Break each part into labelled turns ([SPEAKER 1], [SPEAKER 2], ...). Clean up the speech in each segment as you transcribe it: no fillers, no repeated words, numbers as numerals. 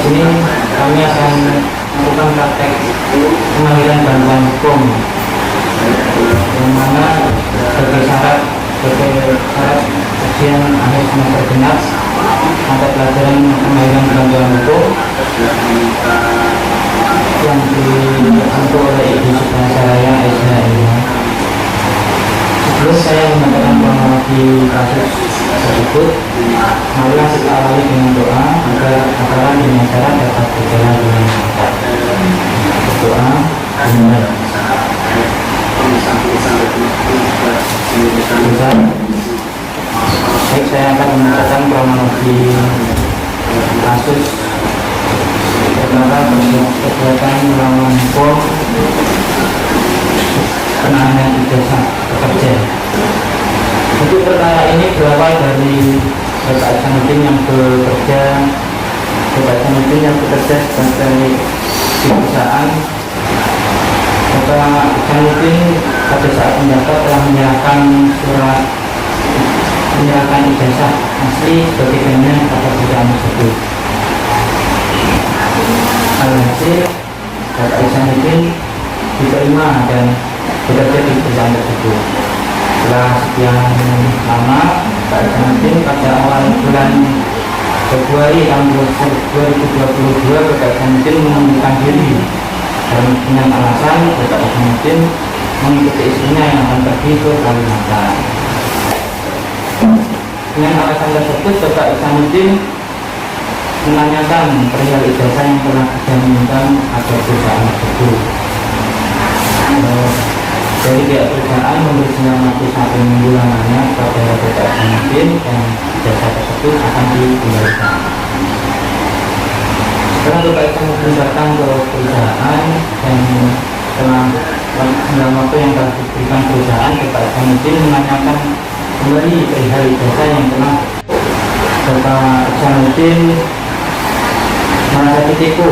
[SPEAKER 1] sini kami akan melakukan praktek pemanggilan bantuan hukum, yang mana sebagai syarat ujian akhir semester genap mata pelajaran pemanggilan bantuan hukum yang dibantu oleh Ibu Sukansaraya Aisyah ini. Sebelum saya menyampaikan kronologi kasus tersebut, marilah kita awali dengan doa agar acara dengan acara dapat berjalan dengan lancar. Doa, amin. Baik, saya akan membacakan kronologi kasus perkara perbuatan melawan hukum penahanan ijazah pekerja. Untuk perkara ini berawal dari Bapak Ihsanuddin yang bekerja sebagai di perusahaan. Bapak Ihsanuddin pada saat mendapat telah menyerahkan ijazah asli sebagai jaminan pada perusahaan tersebut. Alhasil Bapak Ihsanuddin diterima dan bekerja di perusahaan tersebut. Setelah sekian lama, Pak Ihsanuddin pada awal bulan Februari tahun 2022 Bapak Ihsanuddin mengundurkan diri dengan alasan Bapak Ihsanuddin mengikuti istrinya yang akan pergi ke Kalimantan. Dengan alasan tersebut Bapak Ihsanuddin menanyakan perihal ijazah yang telah dijaminkan agar perusahaan tersebut. Dari pihak perusahaan memberi sinyal waktu 1 minggu lamanya kepada Bapak Ihsanuddin dan ijazah tersebut akan dikembalikan. Setelah Bapak Ihsanuddin datang ke perusahaan dan setelah waktu yang telah diberikan perusahaan, Bapak Ihsanuddin menanyakan kembali perihal ijazah yang telah Bapak Ihsanuddin merasa ditipu.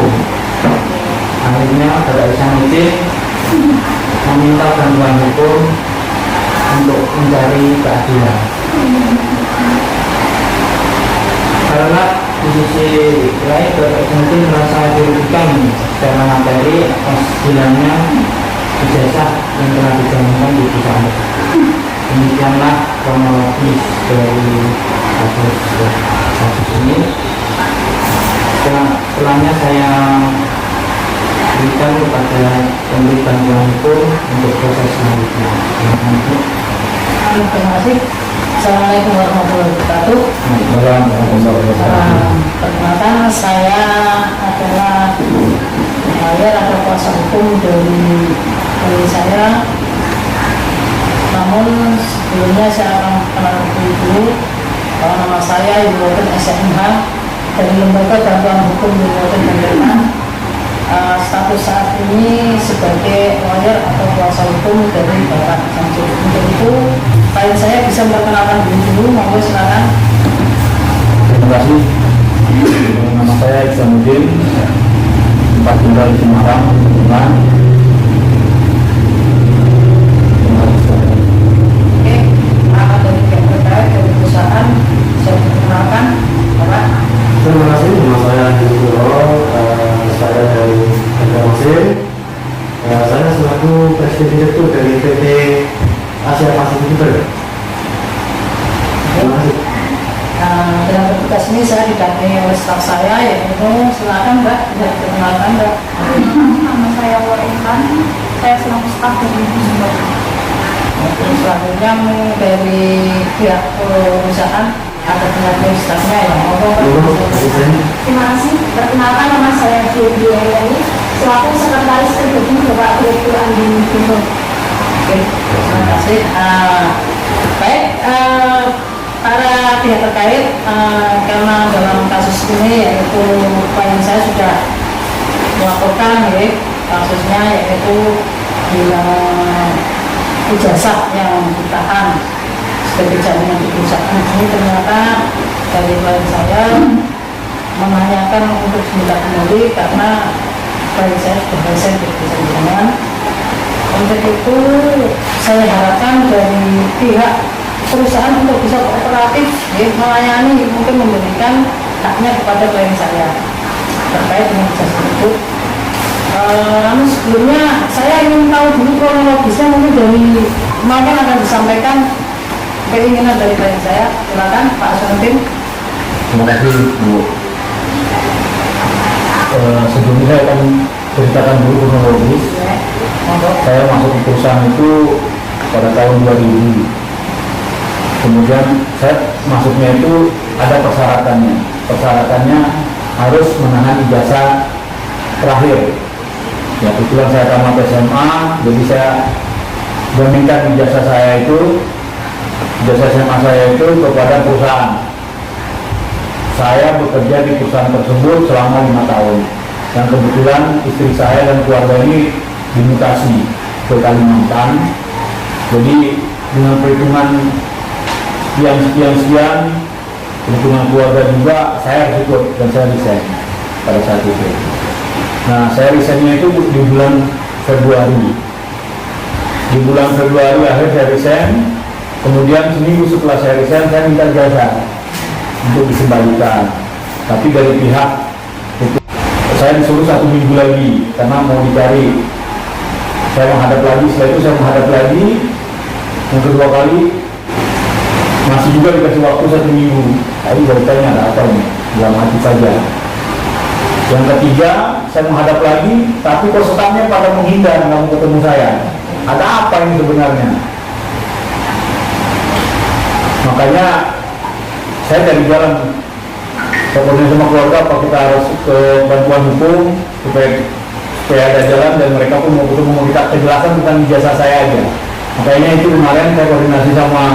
[SPEAKER 1] Akhirnya Bapak Ihsanuddin meminta bantuan hukum untuk mencari keadilan. Karena di sisi lain Bapak Ihsanuddin merasa dirugikan secara materi atas hilangnya ijazah yang telah dijaminkan di perusahaan. Demikianlah kronologis dari kasus ini. Setelahnya saya berikan kepada pemberi bantuan hukum untuk proses selanjutnya.
[SPEAKER 2] Terima kasih. Assalamualaikum warahmatullahi wabarakatuh. Perkenalkan, saya adalah lawyer atau kuasa hukum dari saya. Namun sebelumnya saya akan kenalkan dulu bahwa nama saya Ibu SMH dari Lembaga Bantuan Hukum Ibu Banjarmasin. Status saat ini sebagai lawyer atau kuasa hukum dari Bapak Ihsanuddin. Untuk itu, klien saya bisa memperkenalkan dulu, monggo silakan.
[SPEAKER 1] Terima kasih. Nama saya Ihsanuddin, tempat tinggal di Semarang, Semarang.
[SPEAKER 2] Oke, dari pihak terkait dari perusahaan bisa diperkenalkan, Bapak.
[SPEAKER 3] Terima kasih. Nama saya Yusuro, saya dari Banjarmasin. Saya selaku presiden direktur dari PT Asia Pasifik Fiber. Terima kasih.
[SPEAKER 2] Dalam bertugas ini saya didampingi oleh staf saya, yaitu silakan Mbak, bisa diperkenalkan Mbak.
[SPEAKER 4] Nama saya Warinkan, saya selaku staf dari Sumber.
[SPEAKER 2] Selanjutnya dari pihak perusahaan ada pendamping stafnya yang ngomong.
[SPEAKER 4] Terima kasih. Perkenalkan, nama saya Dewi Ayani, selaku sekretaris pribadi Bapak Direktur Andi Bimo.
[SPEAKER 2] Oke, terima kasih. Baik, para pihak terkait, karena dalam kasus ini yaitu klien saya sudah melaporkan kasusnya yaitu ijazah yang ditahan sebagai jaminan di perusahaan ini. Ternyata dari klien saya menanyakan untuk diminta kembali karena klien saya sudah berhasil berkesenjangan. Untuk itu saya harapkan dari pihak perusahaan untuk bisa kooperatif melayani, mungkin memberikan haknya kepada klien saya. terkait dengan ijazah itu. Namun sebelumnya saya ingin tahu dulu kronologisnya, mungkin dari mungkin akan disampaikan keinginan dari klien saya. Silakan Pak Hasanuddin.
[SPEAKER 1] Terima kasih Bu. Sebelumnya saya akan ceritakan dulu kronologis.
[SPEAKER 2] Monggo.
[SPEAKER 1] Saya masuk ke perusahaan itu pada tahun 2000. Kemudian saya masuknya itu ada persyaratannya. Persyaratannya harus menahan ijazah terakhir. Ya, kebetulan saya tamat SMA, jadi saya meminta ijazah saya itu, ijazah SMA saya itu kepada perusahaan. Saya bekerja di perusahaan tersebut selama 5 tahun. Dan kebetulan istri saya dan keluarga ini dimutasi ke Kalimantan. Jadi dengan perhitungan sekian, perhitungan keluarga juga, saya harus ikut dan saya resign pada saat itu. Nah, saya resignnya itu di bulan Februari. Di bulan Februari akhir saya resign. Kemudian seminggu setelah saya resign, saya minta jasa untuk dikembalikan. Tapi dari pihak itu, saya disuruh 1 minggu lagi karena mau dicari. Saya menghadap lagi, setelah itu saya menghadap lagi. Yang kedua kali masih juga dikasih waktu 1 minggu. Tadi saya tanya ada apa ini? Dalam hati saja. Yang ketiga, saya menghadap lagi, tapi kok stafnya pada menghindar, nggak mau ketemu saya. Ada apa ini sebenarnya? Makanya saya dari jalan, pokoknya sama keluarga, apa kita harus ke bantuan hukum supaya ada jalan, dan mereka pun mau minta kejelasan tentang ijazah saya aja. Makanya itu kemarin saya koordinasi sama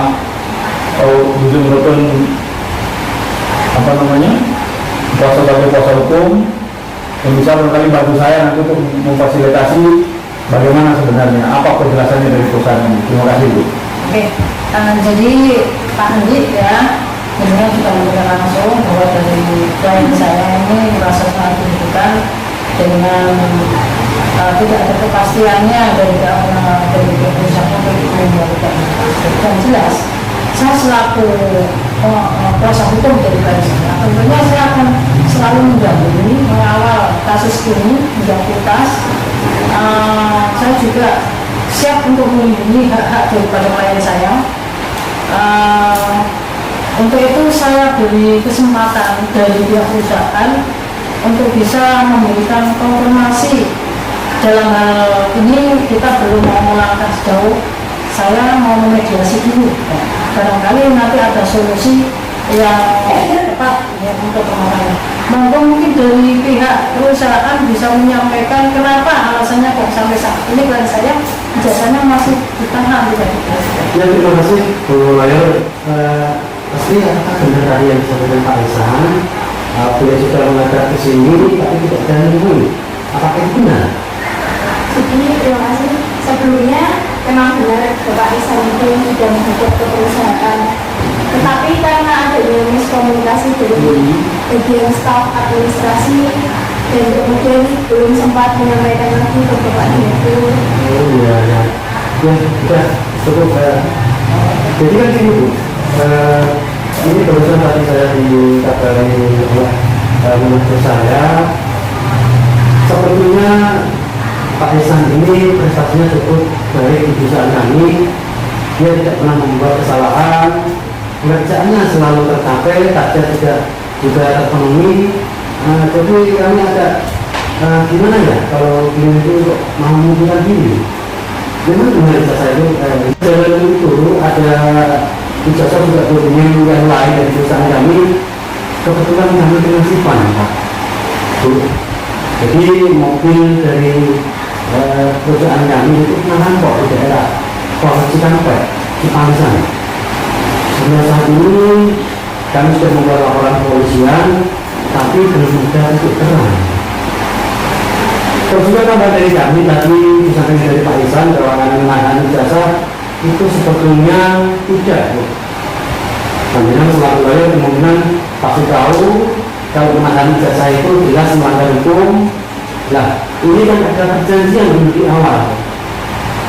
[SPEAKER 1] kuasa hukum yang bisa barangkali bantu saya nanti untuk memfasilitasi bagaimana sebenarnya, apa penjelasannya dari perusahaan ini. Terima kasih Bu.
[SPEAKER 2] Oke, jadi Pak Andi ya, ini sudah memberikan langsung bahwa dari klien saya ini merasa sangat dirugikan dengan tidak ada kepastiannya dari perusahaan untuk membuatkan. Dan jelas, saya selaku kuasa hukum dari klien saya, tentunya saya akan selalu mendampingi, mengawal kasus ini hingga tuntas. Saya juga siap untuk melindungi hak-hak daripada klien saya. Untuk itu saya beri kesempatan dari pihak perusahaan untuk bisa memberikan konfirmasi. Dalam hal ini kita belum mau melangkah sejauh, saya mau memediasi dulu. Barangkali nanti ada solusi yang tepat ya untuk permasalahan. Mungkin dari pihak perusahaan bisa menyampaikan kenapa alasannya kok sampai saat ini klien saya ijazahnya masih ditahan tidak dikasih.
[SPEAKER 3] Ya, terima kasih Bu Lawyer. Pasti apakah benar tadi yang disampaikan Pak Ihsan, beliau sudah menghadap ke sini tapi tidak ada menemui. Apakah itu benar?
[SPEAKER 4] Jadi terima kasih. Sebelumnya memang benar Bapak Ihsan itu sudah menghadap ke perusahaan. Tetapi karena adanya miskomunikasi dari bagian staf administrasi dan kemudian belum sempat menyampaikan lagi ke Bapak Direktur.
[SPEAKER 3] Oh iya, ya. Ya, sudah cukup. Jadi kan gini Bu, ini barusan tadi saya dikabari oleh manajer saya, sepertinya Pak Ihsan ini prestasinya cukup baik di perusahaan kami. Dia tidak pernah membuat kesalahan, pekerjaannya selalu tercapai, target tidak juga terpenuhi. Jadi kami agak gimana ya kalau ini itu untuk mengumpulkan diri. Memang dengan ijazah itu jalan itu ada ijazah juga berhubungan yang lain dari perusahaan kami. Kebetulan kami dengan Sivan Pak. Jadi mobil dari perusahaan kami itu pernah kok di daerah Polres Cikampek, Cipangsan. Sampai saat ini kami sudah membuat laporan kepolisian, tapi belum ada titik terang. Terus juga kabar dari kami tadi disampaikan dari Pak Ihsan bahwa penanganan ijazah itu sebetulnya tidak. Kemudian selalu lawyer kemungkinan pasti tahu kalau penanganan ijazah itu jelas melanggar hukum. Nah, ini kan ada perjanjian di awal.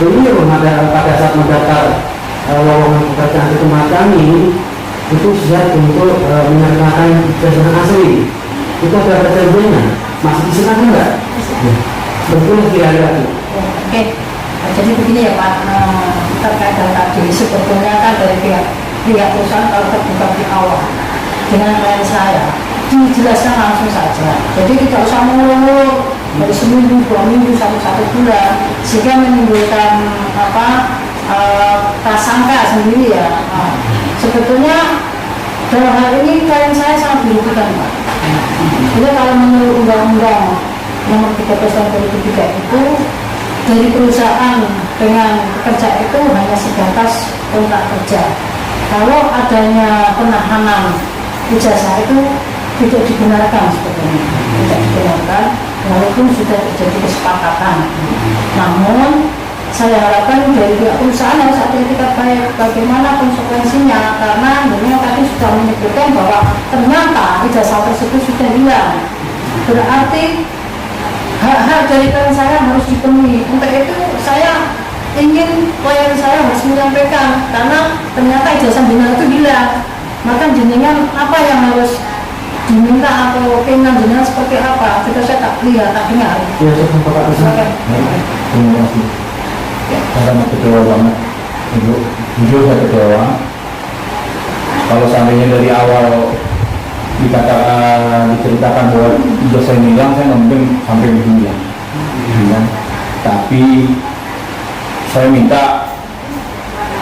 [SPEAKER 3] Jadi pada saat mendaftar lowongan pekerjaan di tempat kami itu siap untuk menyertakan ijazah asli. Itu ada perjanjiannya. masih disilakan enggak? Betul kira-kira.
[SPEAKER 2] Oke, jadi begini ya Pak, terkait dengan tadi sebetulnya kan dari pihak perusahaan kalau terbuka di awal dengan klien saya dijelaskan langsung saja, jadi tidak usah mengulur dari seminggu, 2 minggu, sampai 1 bulan, sehingga menimbulkan prasangka sendiri ya. Sebetulnya dalam hal ini klien saya sangat dirugikan Pak. Jadi kalau menurut undang-undang nomor 13 tahun 2003 itu, dari perusahaan dengan pekerja itu hanya sebatas kontrak kerja. Kalau adanya penahanan ijazah itu tidak dibenarkan sebetulnya, tidak dibenarkan walaupun sudah terjadi kesepakatan. Namun saya harapkan dari pihak perusahaan harus ada etikat baik bagaimana konsekuensinya, karena ini tadi sudah menyebutkan bahwa ternyata ijazah tersebut sudah hilang. Berarti hak-hak dari klien saya harus dipenuhi. Untuk itu saya ingin klien saya harus menyampaikan, karena ternyata ijazah jenengan itu hilang. Maka jenengan apa yang harus diminta atau keinginan jenengan seperti apa? Jika saya tak lihat, tak dengar.
[SPEAKER 3] Ya, cukup Bapak bisa.
[SPEAKER 1] Terima kasih. Saya sangat kecewa banget, Ibu. Jujur saya kecewa. Kalau seandainya dari awal diceritakan bahwa ijazah hilang, saya nggak mungkin sampai begini ya. Tapi saya minta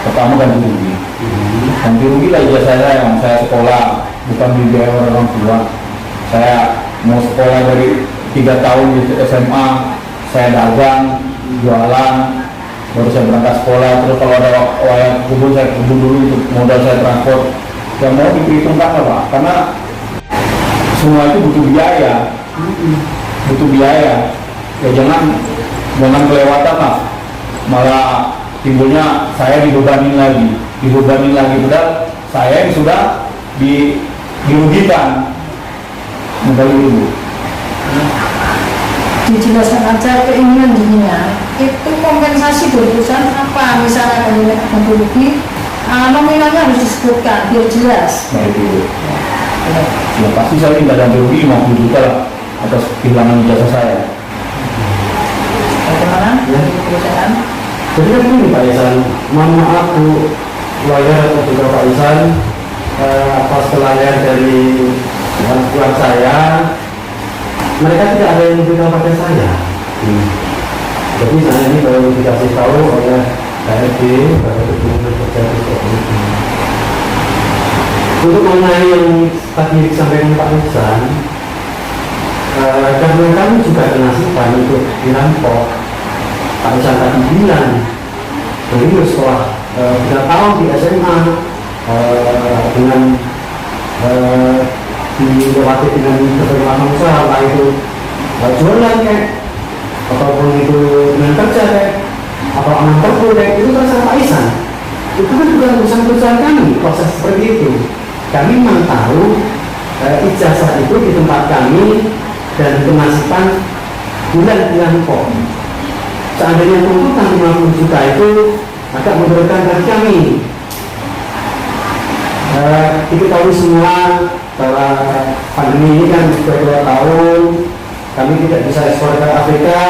[SPEAKER 1] pertama ganti rugi. Ganti rugi lah ijazah saya yang saya sekolah, bukan biaya orang tua. Saya mau sekolah dari 3 tahun di SMA, saya dagang, jualan, baru saya berangkat sekolah. Terus kalau ada wayang kebun, saya kebun dulu untuk modal saya transport. Yang mau diperhitungkan lah Pak, karena semua itu butuh biaya, ya jangan kelewatan lah, malah timbulnya saya dibebanin lagi, padahal saya yang sudah dirugikan. Kembali dulu.
[SPEAKER 2] Dijelaskan aja keinginan jenengan itu kompensasi dari perusahaan apa, misalnya kalau ganti rugi, nominalnya harus disebutkan biar jelas.
[SPEAKER 1] Baik dulu. Ya pasti saya tidak ganti rugi 50 juta lah atas kehilangan ijazah saya.
[SPEAKER 2] Bagaimana dari perusahaan?
[SPEAKER 3] Jadi kan ini Pak Isan, mohon maaf Bu lawyer atau juga Pak Isan, atas kelalaian dari keluarga saya, mereka tidak ada yang memberikan pada saya. Jadi saya ini baru dikasih tahu oleh HRD bahwa hubungan kerja seperti itu. Untuk mengenai yang tadi disampaikan Pak Isan, karena kami juga kenasiban untuk dirampok. Pak Isan tadi bilang, beliau setelah 3 tahun di SMA dengan dilewati dengan berbagai usaha, entah itu jualan kayak, ataupun itu dengan kerja kayak, atau anak terpul kayak, itu terserah Pak Isan. Itu kan juga urusan perusahaan kami, proses seperti itu. Kami memang tahu ijazah itu di tempat kami dan kenasiban bulan-bulan kok. Seandainya tuntutan 50 juta itu agak memberatkan bagi kami. Kita tahu semua bahwa pandemi ini kan sudah 2 tahun, kami tidak bisa ekspor ke Afrika.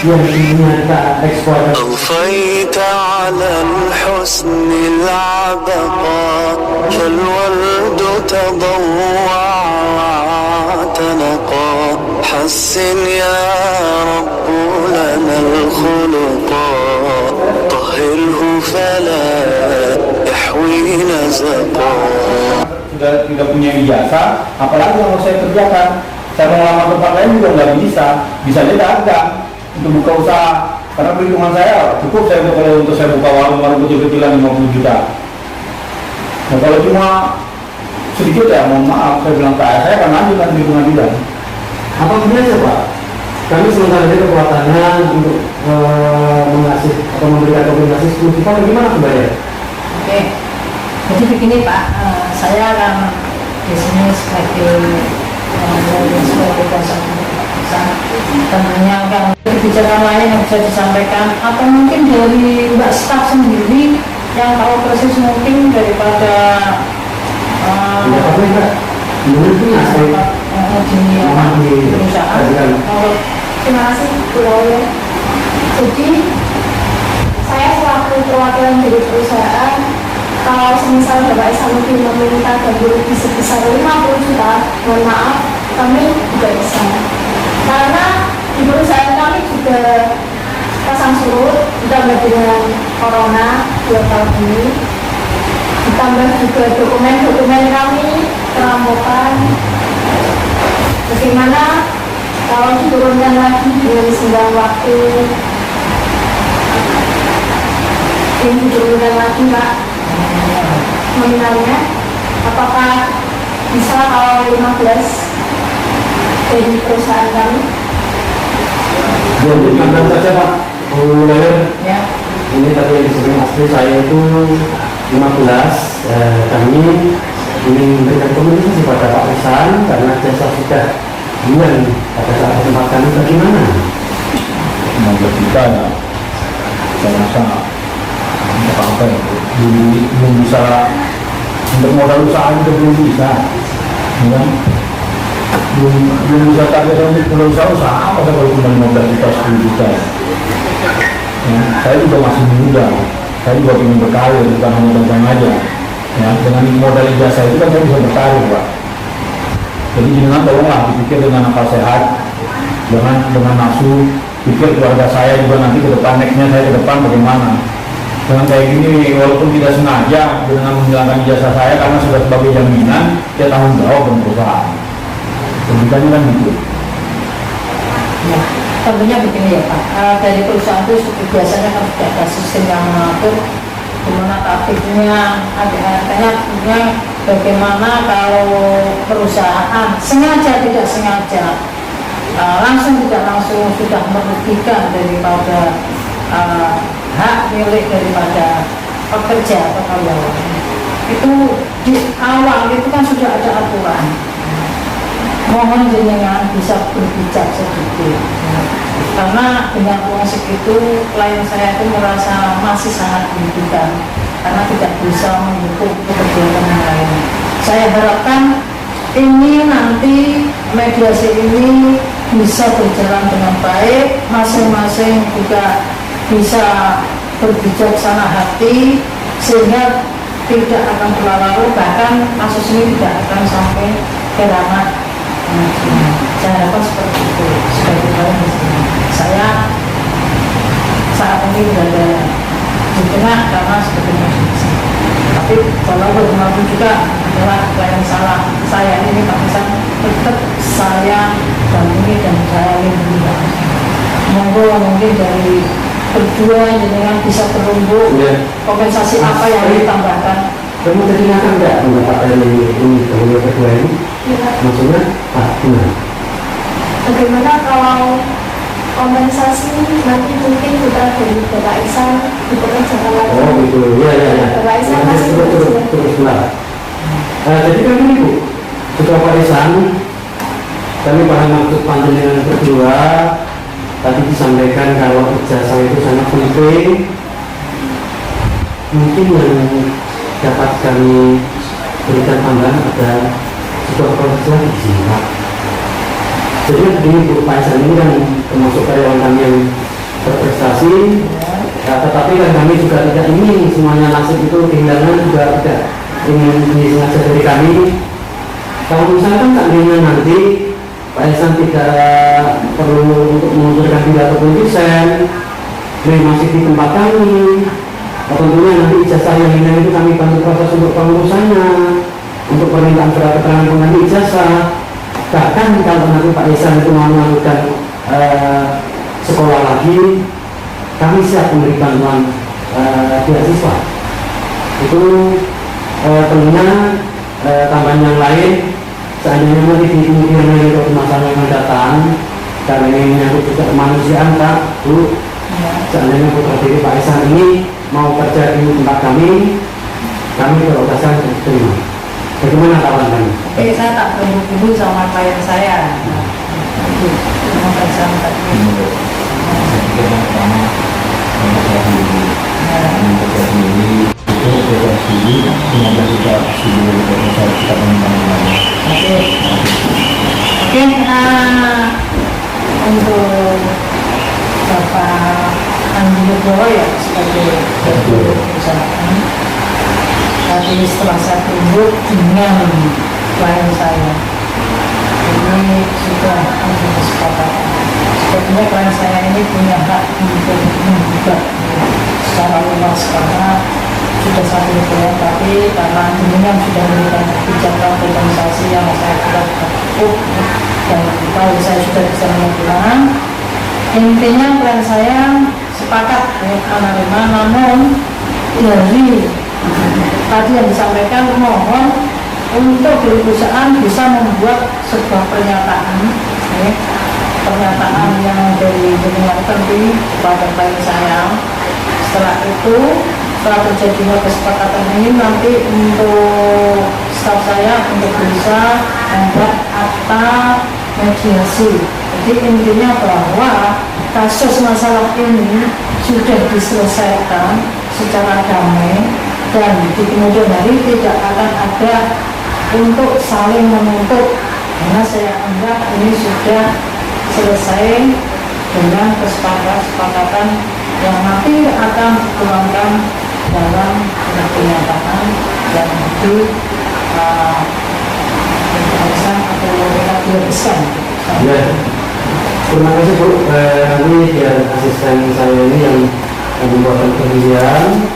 [SPEAKER 3] Yang dunia kita ekspor ke
[SPEAKER 5] أضفيت على الحسن العبقى فالورد تضوع واعتنقا حسن يا رب لنا الخلقا طهره فلا يحوي نزقا.
[SPEAKER 1] Sudah tidak punya ijazah, apalagi yang mau saya kerjakan. Saya mau lamar tempat lain juga nggak bisa aja dagang untuk buka usaha, karena perhitungan saya cukup saya kalau untuk saya buka warung kecil-kecilan 50 juta. Nah kalau cuma sedikit ya mohon maaf, saya bilang ke saya akan lanjutkan perhitungan juga.
[SPEAKER 3] apa sebenarnya Pak? Kami sementara ini kekuatannya untuk mengasih atau memberikan kompensasi 10 juta, bagaimana kembali?
[SPEAKER 2] Oke, jadi begini Pak, saya akan di sini sebagai kuasa dan menyiapkan kebijakan lain yang bisa disampaikan, atau mungkin dari Mbak staf sendiri yang tahu persis mungkin daripada di perusahaan.
[SPEAKER 4] Terima kasih Bu Lawyer. Jadi saya selaku perwakilan dari perusahaan, kalau semisal Bapak Isanuddin meminta gaji rugi sebesar 50 juta, mohon maaf, kami tidak bisa. Karena di perusahaan kami juga pasang surut, ditambah dengan corona 2 tahun ini, ditambah juga dokumen-dokumen kami perampokan. Bagaimana kalau diturunkan lagi dengan senggang waktu, yang diturunkan lagi Pak nominalnya, apakah bisa kalau 15 dari perusahaan kami?
[SPEAKER 3] Jadi kandang saja Pak, Bu Lawyer.
[SPEAKER 2] Ya.
[SPEAKER 3] Ini tadi yang disebut asli saya itu 15. Kami ingin memberikan komunikasi pada Pak Ihsan karena jasa sudah bulan pada saat kesempatan bagaimana?
[SPEAKER 1] Menurut kita ya, saya rasa untuk apa ya, belum bisa untuk modal usaha itu belum bisa, ya. belum bisa target untuk modal usaha apa kalau cuma 15 juta 10 juta. Ya, saya juga masih muda, saya juga ingin berkarir bukan hanya dagang aja. Ya, dengan modal ijazah itu kan saya bisa berkarir Pak. Jadi jangan tolonglah dipikir dengan akal sehat, jangan dengan nafsu. Pikir keluarga saya juga nanti ke depan, nextnya saya ke depan bagaimana. Dengan kayak gini, walaupun tidak sengaja dengan menghilangkan ijazah saya karena sudah sebagai jaminan, dia tanggung jawab dengan perusahaan. Logikanya kan gitu.
[SPEAKER 2] Ya, tentunya begini ya Pak, dari perusahaan itu biasanya kan tidak ada sistem yang mengatur gimana tarifnya, artinya bagaimana kalau perusahaan sengaja tidak sengaja, langsung tidak langsung sudah merugikan daripada hak milik daripada pekerja atau karyawan. Itu di awal itu kan sudah ada aturan. Mohon jenengan bisa berbijak sedikit, karena dengan uang segitu klien saya itu merasa masih sangat dirugikan karena tidak bisa mendukung pekerjaan yang lain. Saya harapkan ini nanti mediasi ini bisa berjalan dengan baik, masing-masing juga bisa berbijaksana hati sehingga tidak akan berlarut, bahkan kasus ini tidak akan sampai ke ranah pengadilan. Saya harapkan seperti itu sebagai kalian di sini. Saya saat ini berada di tengah karena sebetulnya bisa. Tapi kalau bagaimanapun juga adalah klien salah saya ini Pak Ihsan, tetap saya dampingi dan saya lindungi. Monggo mungkin dari berdua dengan bisa berumbu kompensasi apa yang ditambahkan.
[SPEAKER 3] Kamu terdengarkan nggak pendapat dari ini kemudian kedua ini?
[SPEAKER 4] Ya.
[SPEAKER 3] Maksudnya gimana?
[SPEAKER 4] Bagaimana kalau kompensasi nanti mungkin kita dari Bapak Ihsan dipekerjakan lagi?
[SPEAKER 3] Oh gitu, ya.
[SPEAKER 4] Bapak Ihsan masih
[SPEAKER 3] terus benar. Jadi kan ini Bu, setelah Pak Ihsan, kami paham maksud panjenengan berdua. Tadi disampaikan kalau ijazah itu sangat penting. Mungkin yang dapat kami berikan tambahan ada sebuah proses lagi di sini Pak. Jadi begini Bu, Pak Ihsan ini kan termasuk karyawan kami yang berprestasi, tetapi kan kami juga tidak ingin semuanya nasib itu kehilangan, juga tidak ingin disengaja dari kami. Kalau misalkan seandainya nanti Pak Ihsan tidak perlu untuk mengusulkan tidak ataupun desain, masih di tempat kami, tentunya nanti ijazah yang hilang itu kami bantu proses untuk pengurusannya, untuk permintaan surat keterangan pengganti ijazah. Bahkan kalau nanti Pak Ihsan itu mau melakukan sekolah lagi, kami siap memberi bantuan beasiswa. Itu tentunya tambahan yang lain. Seandainya nanti di kemudian hari atau masalah yang datang, karena ini menyangkut juga kemanusiaan Pak, Bu, seandainya putra diri Pak Ihsan ini mau kerja di tempat kami berorganisasi dan terima. Bagaimana kawan kami?
[SPEAKER 2] Oke, saya tak berhubung sama klien saya. Itu yang saya tadi.
[SPEAKER 1] Yang pertama, saya sendiri, saya sendiri itu saya sendiri 15 juta sebelum saya kita mengembangkan.
[SPEAKER 2] Oke. Oke, untuk Bapak Andi Nugroho ya sebagai direktur perusahaan. Tadi setelah saya tunduk dengan klien saya, ini sudah ada kesepakatan. Sebetulnya klien saya ini punya hak untuk menggugat secara luas karena sudah satu bulan, tapi karena dengan sudah memberikan kebijakan kompensasi yang saya kira cukup dan kalau saya sudah bisa pulang, intinya klien saya sepakat menerima, namun dari tadi yang disampaikan mohon untuk perusahaan bisa membuat sebuah pernyataan pernyataan yang didengarkan kepada klien saya. Setelah itu, setelah terjadinya kesepakatan ini, nanti untuk staf saya untuk bisa membuat akta mediasi. Jadi intinya bahwa kasus masalah ini sudah diselesaikan secara damai dan di kemudian hari tidak akan ada untuk saling menuntut, karena saya anggap ini sudah selesai dengan kesepakatan yang nanti akan dituangkan dalam pernyataan yang dituliskan atau dihabiskan.
[SPEAKER 3] Ya, terima kasih Bu. Nanti biar asisten saya ini yang membuatkan penelitian.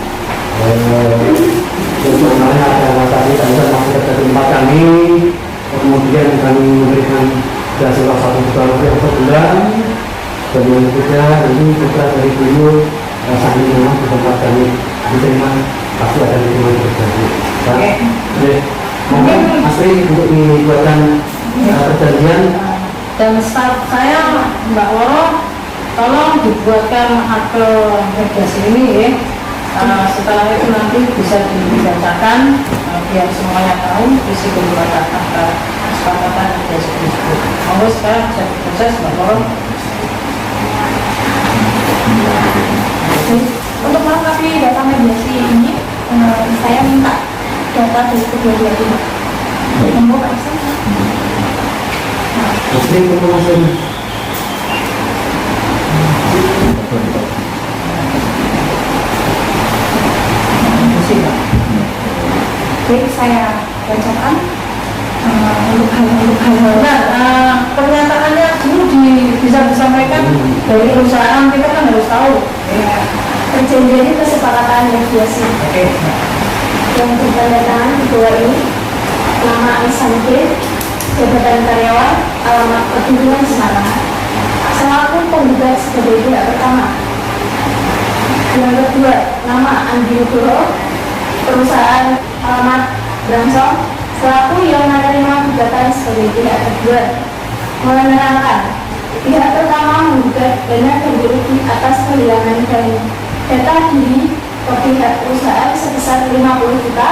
[SPEAKER 3] Sebenarnya ada materi tadi masih ada tempat kami, kemudian kami memberikan hasil satu juta rupiah per bulan. Dan yang ketiga ini kita dari dulu saat ini memang di tempat kami diterima pasti akan diterima terjadi. Mungkin Asri untuk dibuatkan perjanjian.
[SPEAKER 2] Dan staf saya Mbak Woro, tolong dibuatkan akte mediasi ini ya. Setelah itu nanti bisa dibacakan biar semuanya tahu isi kedua akte kesepakatan mediasi tersebut. Monggo sekarang bisa diproses Mbak Woro.
[SPEAKER 4] Untuk melengkapi data mediasi ini, saya minta data dari kedua-dua pihak. Monggo Pak Iksan.
[SPEAKER 3] Asri informasi.
[SPEAKER 4] Baik, saya bacakan untuk hal-hal.
[SPEAKER 2] Nah, pernyataannya dulu bisa disampaikan dari perusahaan, kita kan harus tahu.
[SPEAKER 4] Perjanjian kesepakatan mediasi yang ditandatangani di bawah ini, nama Isanke, jabatan karyawan, alamat pertunjukan Semarang, selaku penggugat sebagai pihak pertama. Yang kedua, nama Andi Nugroho, perusahaan alamat Brangsong, selaku yang menerima gugatan sebagai pihak kedua. Menerangkan, pihak pertama menggugat dana ganti rugi atas kehilangan data diri ke pihak perusahaan sebesar 50 juta,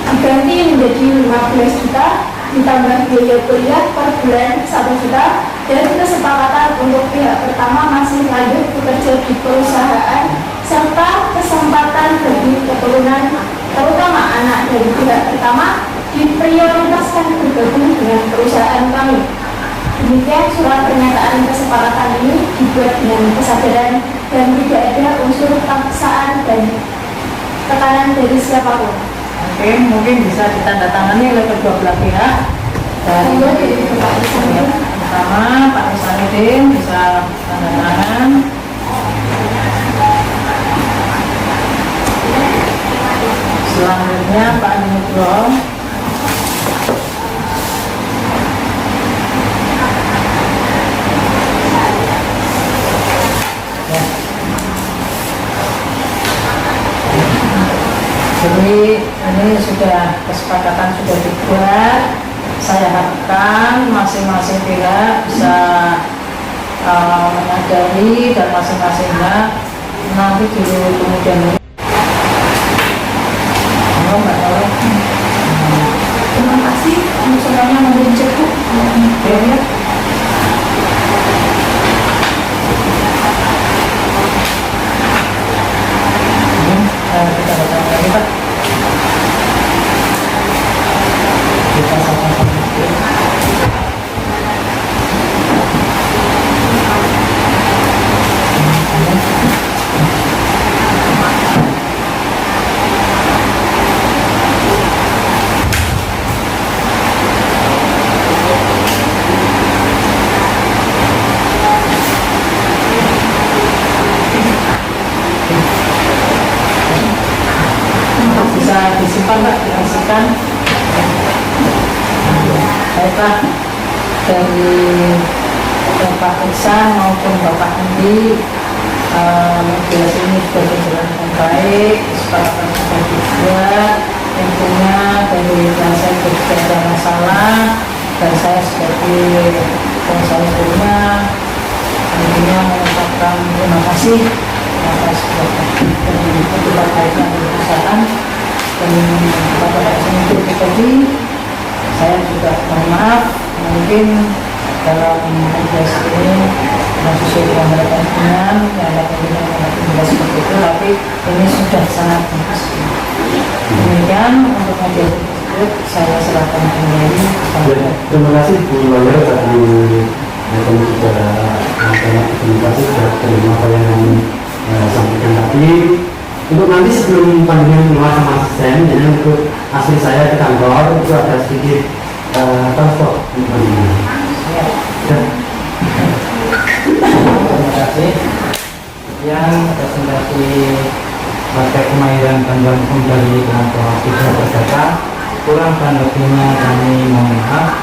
[SPEAKER 4] diganti menjadi 15 juta, ditambah biaya kuliah per bulan 1 juta, dan kesepakatan untuk pihak pertama masih lanjut bekerja di perusahaan, serta kesempatan bagi keturunan, terutama anak dari pihak pertama, diprioritaskan bergabung dengan perusahaan kami. Demikian surat pernyataan kesepakatan ini dibuat dengan kesadaran dan tidak ada unsur paksaan dan tekanan dari siapapun.
[SPEAKER 2] Oke, mungkin bisa ditandatangani oleh kedua belah pihak. Dari pertama Pak Isanuddin bisa tanda tangan. Selanjutnya Pak Andi Nugroho. Jadi ini sudah kesepakatan sudah dibuat. Saya harapkan masing-masing pihak bisa menyadari dan masing-masingnya nanti di kemudian hari.
[SPEAKER 4] Terima kasih, semuanya memberi cukup.
[SPEAKER 2] Ya. Kita datang lagi Pak. Kita sama-sama. baiklah dari Bapak Iksan maupun Bapak Andi, mediasi ini sudah berjalan dengan baik, kesepakatan sudah dibuat, tentunya dari saya tidak ada masalah, dan saya sebagai konselornya tentunya mengucapkan terima kasih atas keterlibatan baiknya di perusahaan, dan pada saat itu tadi saya juga mohon maaf mungkin dalam mediasi ini masih sesuai dengan harapan dengan yang ada seperti itu, tapi ini sudah sangat bagus. Demikian untuk mediasi tersebut saya serahkan kembali
[SPEAKER 3] Ya, terima kasih Bu Lawyer tadi kami sudah terima kasih sudah terima apa yang kami sampaikan tadi. Untuk nanti sebelum panjenengan keluar sama asisten, jadi untuk asli saya ke kantor itu ada sedikit transport untuk panjenengan. Ya.
[SPEAKER 1] Terima kasih. Yang presentasi partai kemahiran Tanjung Hukum dari kantor Pidana Perdata, kurang dan lebihnya kami mohon maaf.